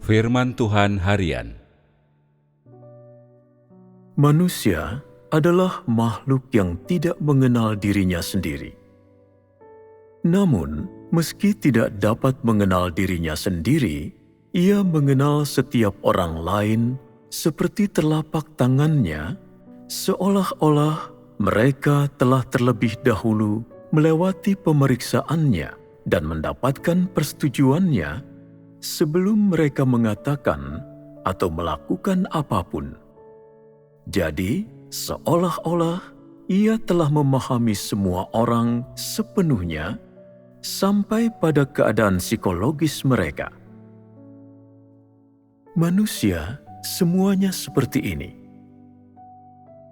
Firman Tuhan Harian. Manusia adalah makhluk yang tidak mengenal dirinya sendiri. Namun, meski tidak dapat mengenal dirinya sendiri, ia mengenal setiap orang lain seperti telapak tangannya, seolah-olah mereka telah terlebih dahulu melewati pemeriksaannya dan mendapatkan persetujuannya sebelum mereka mengatakan atau melakukan apapun. Jadi, seolah-olah ia telah memahami semua orang sepenuhnya sampai pada keadaan psikologis mereka. Manusia semuanya seperti ini.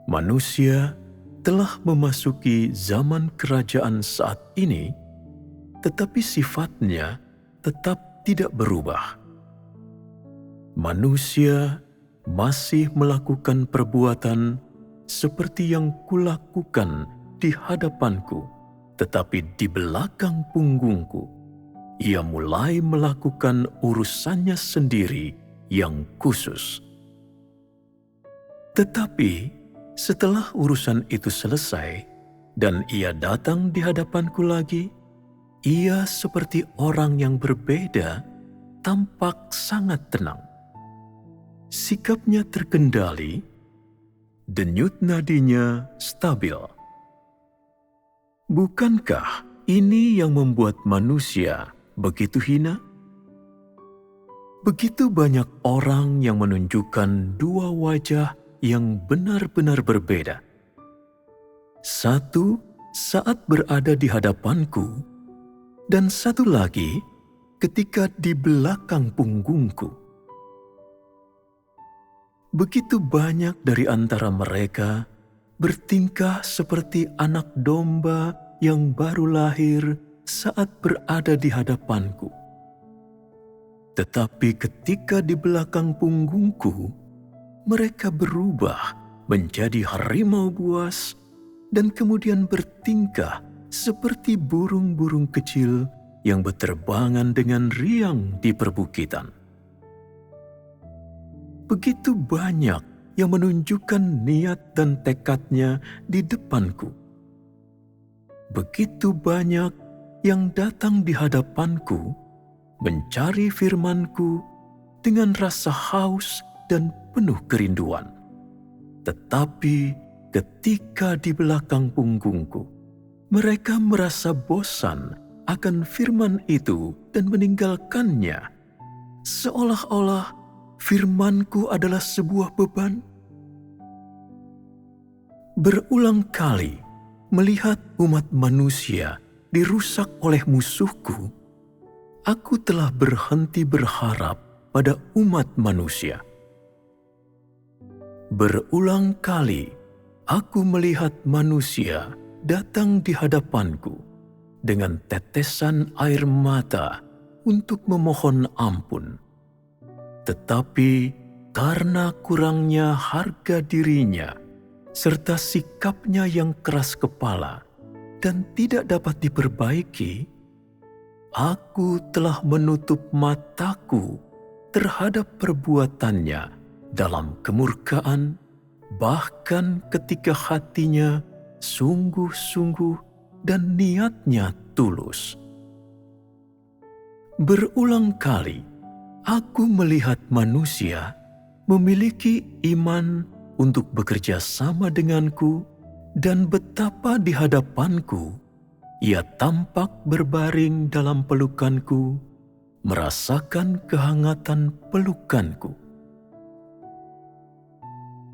Manusia telah memasuki zaman kerajaan saat ini, tetapi sifatnya tetap tidak berubah. Manusia masih melakukan perbuatan seperti yang kulakukan di hadapanku, tetapi di belakang punggungku, ia mulai melakukan urusannya sendiri yang khusus. Tetapi setelah urusan itu selesai dan ia datang di hadapanku lagi, ia seperti orang yang berbeda, tampak sangat tenang. Sikapnya terkendali, denyut nadinya stabil. Bukankah ini yang membuat manusia begitu hina? Begitu banyak orang yang menunjukkan dua wajah yang benar-benar berbeda. Satu saat berada di hadapanku, dan satu lagi ketika di belakang punggungku. Begitu banyak dari antara mereka bertingkah seperti anak domba yang baru lahir saat berada di hadapanku. Tetapi ketika di belakang punggungku, mereka berubah menjadi harimau buas dan kemudian bertingkah seperti burung-burung kecil yang berterbangan dengan riang di perbukitan. Begitu banyak yang menunjukkan niat dan tekadnya di depanku. Begitu banyak yang datang di hadapanku, mencari firman-Ku dengan rasa haus dan penuh kerinduan. Tetapi ketika di belakang punggungku, mereka merasa bosan akan firman itu dan meninggalkannya, seolah-olah firman-Ku adalah sebuah beban. Berulang kali melihat umat manusia dirusak oleh musuhku, aku telah berhenti berharap pada umat manusia. Berulang kali aku melihat manusia datang di hadapanku dengan tetesan air mata untuk memohon ampun. Tetapi karena kurangnya harga dirinya, serta sikapnya yang keras kepala dan tidak dapat diperbaiki, aku telah menutup mataku terhadap perbuatannya dalam kemurkaan, bahkan ketika hatinya sungguh-sungguh dan niatnya tulus. Berulang kali, aku melihat manusia memiliki iman untuk bekerja sama denganku dan betapa di hadapanku ia tampak berbaring dalam pelukanku, merasakan kehangatan pelukanku.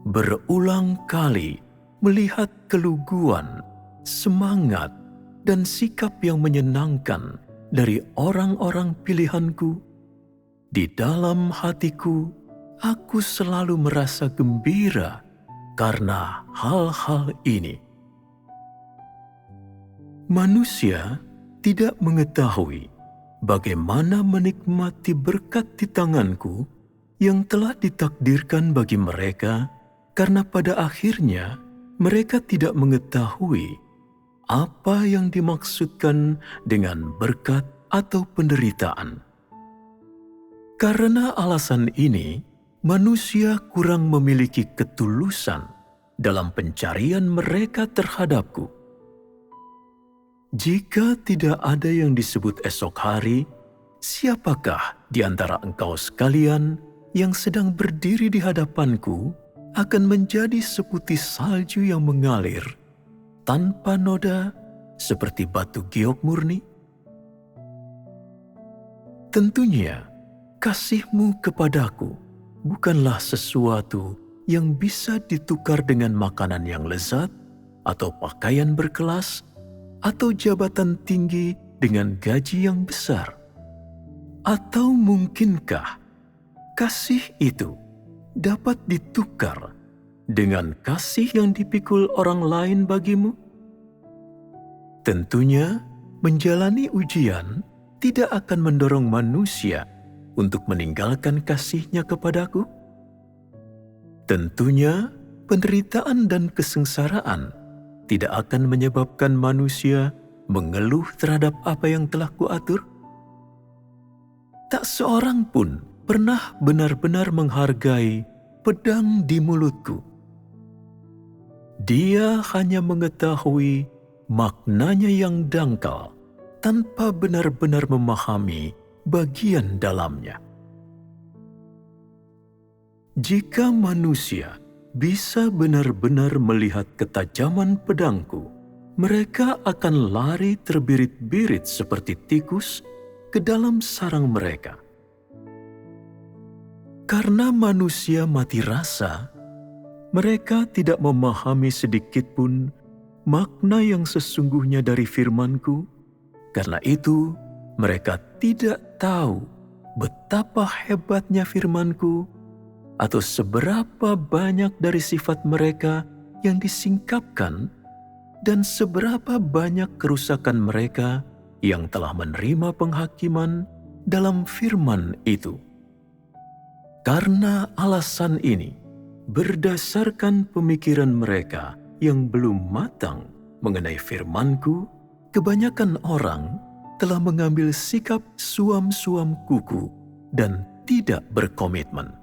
Berulang kali melihat keluguan, semangat, dan sikap yang menyenangkan dari orang-orang pilihanku. Di dalam hatiku, aku selalu merasa gembira karena hal-hal ini. Manusia tidak mengetahui bagaimana menikmati berkat di tanganku yang telah ditakdirkan bagi mereka, karena pada akhirnya mereka tidak mengetahui apa yang dimaksudkan dengan berkat atau penderitaan. Karena alasan ini, manusia kurang memiliki ketulusan dalam pencarian mereka terhadapku. Jika tidak ada yang disebut esok hari, siapakah di antara engkau sekalian yang sedang berdiri di hadapanku akan menjadi seputih salju yang mengalir tanpa noda seperti batu giok murni? Tentunya, kasihmu kepadaku bukanlah sesuatu yang bisa ditukar dengan makanan yang lezat, atau pakaian berkelas, atau jabatan tinggi dengan gaji yang besar. Atau mungkinkah kasih itu dapat ditukar dengan kasih yang dipikul orang lain bagimu? Tentunya, menjalani ujian tidak akan mendorong manusia untuk meninggalkan kasihnya kepadaku. Tentunya, penderitaan dan kesengsaraan tidak akan menyebabkan manusia mengeluh terhadap apa yang telah kuatur. Tak seorang pun pernah benar-benar menghargai pedang di mulutku. Dia hanya mengetahui maknanya yang dangkal tanpa benar-benar memahami bagian dalamnya. Jika manusia bisa benar-benar melihat ketajaman pedangku, mereka akan lari terbirit-birit seperti tikus ke dalam sarang mereka. Karena manusia mati rasa, mereka tidak memahami sedikitpun makna yang sesungguhnya dari firman-Ku. Karena itu, mereka tidak tahu betapa hebatnya firman-Ku atau seberapa banyak dari sifat mereka yang disingkapkan dan seberapa banyak kerusakan mereka yang telah menerima penghakiman dalam firman itu. Karena alasan ini, berdasarkan pemikiran mereka yang belum matang mengenai firman-Ku, kebanyakan orang telah mengambil sikap suam-suam kuku dan tidak berkomitmen.